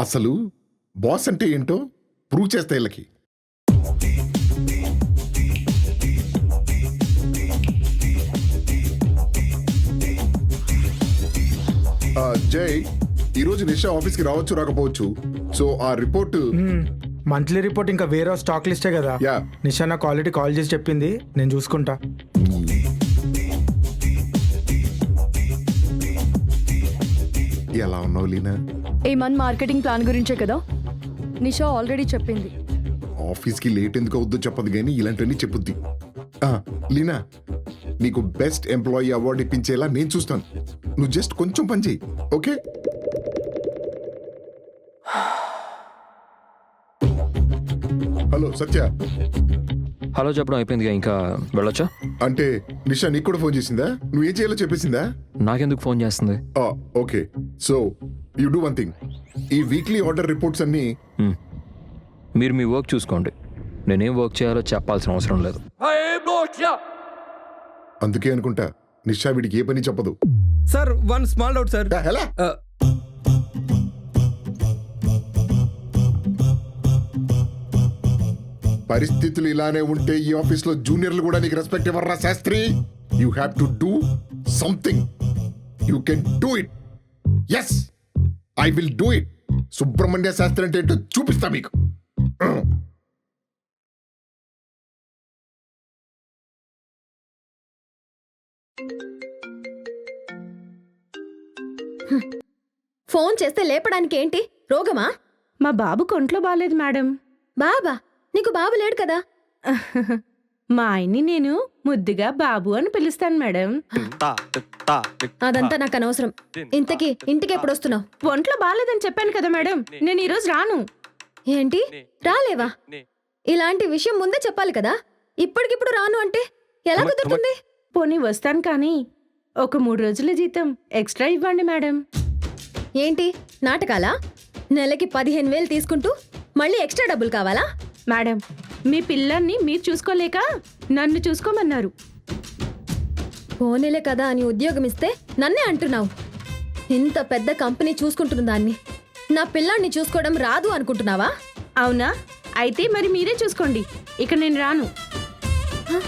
అసలు బాస్ అంటే ఏంటో ప్రూవ్ చేస్తా వీళ్ళకి. జై, ఈరోజు నిషా ఆఫీస్కి రావచ్చు రాకపోవచ్చు. సో ఆ రిపోర్ట్ మంత్లీ రిపోర్ట్ ఇంకా వేరే స్టాక్ లిస్టే కదా. యా, నిషా నాకు ఆల్రెడీ కాల్ చేసి చెప్పింది, నేను చూసుకుంటా. ఎలా ఉన్నావు లీనా? ఈ మంత్ మార్కెటింగ్ ప్లాన్ గురించే కదా నిషా ఆల్రెడీ చెప్పింది. ఆఫీస్కి లేట్ ఎందుకు అవుద్దో చెప్పదు కానీ ఇలాంటివన్నీ చెప్పుద్ది. లీనా, నీకు బెస్ట్ ఎంప్లాయీ అవార్డు ఇప్పించేలా నేను చూస్తాను. నువ్వు జస్ట్ కొంచెం పని చేయి, ఓకే? హలో సత్య. హలో చెప్పడం అయిపోయిందిగా, ఇంకా వెళ్ళొచ్చా? అంటే నిషా నీకు కూడా ఫోన్ చేసిందా? నువ్వు ఏం చేయాలో చెప్పేసిందా? నాకెందుకు ఫోన్ చేస్తుంది? Okay, so you do one thing. ఈ వీక్లీ ఆర్డర్ రిపోర్ట్స్ అన్ని మీరు మీ వర్క్ చూసుకోండి, నేనేం వర్క్ చేయాలో చెప్పాల్సిన అవసరం లేదు. అందుకే అనుకుంటా నిషా వీడికి ఏ పని చెప్పదు. Sir one small doubt sir. ఎలా పరిస్థితులు ఇలానే ఉంటే ఈ ఆఫీస్ లో జూనియర్లు కూడా నీకు రెస్పెక్ట్ ఇవ్వరా Shastri? You have to do something. You can do it. Yes, I will do it. Subrahmanya Shastri అంటే ఏంటో చూపిస్తా మీకు. ఫోన్ చేస్తే లేపడానికి ఏంటి రోగమా? మా బాబు కొంట్లో బాలేదు మేడం. బాబా? నీకు బాబు లేడు కదా. మా ఆయన్ని నేను ముద్దుగా బాబు అని పిలుస్తాను మేడం. అదంతా నాకు అనవసరం. ఇంతకీ ఇంటికి ఎప్పుడు వస్తున్నావు? ఒంట్లో బాలేదని చెప్పాను కదా మేడం, నేను ఈరోజు రాను. ఏంటి రాలేవా? ఇలాంటి విషయం ముందే చెప్పాలి కదా. ఇప్పటికిప్పుడు రాను అంటే ఎలా కుదురుతుంది? పోనీ వస్తాను, కానీ ఒక 3 రోజుల జీతం ఎక్స్ట్రా ఇవ్వండి మేడం. ఏంటి నాటకాలా? నెలకి 15,000 తీసుకుంటూ మళ్ళీ ఎక్స్ట్రా డబ్బులు కావాలా? మేడం, మీ పిల్లల్ని మీరు చూసుకోలేక నన్ను చూసుకోమన్నారు. పోనీలే కదా అని ఉద్యోగం ఇస్తే నన్నే అంటున్నావు. ఇంత పెద్ద కంపెనీ చూసుకుంటున్న దాన్ని నా పిల్లాన్ని చూసుకోవడం రాదు అనుకుంటున్నావా? అవునా? అయితే మరి మీరే చూసుకోండి, ఇక నేను రాను. హ?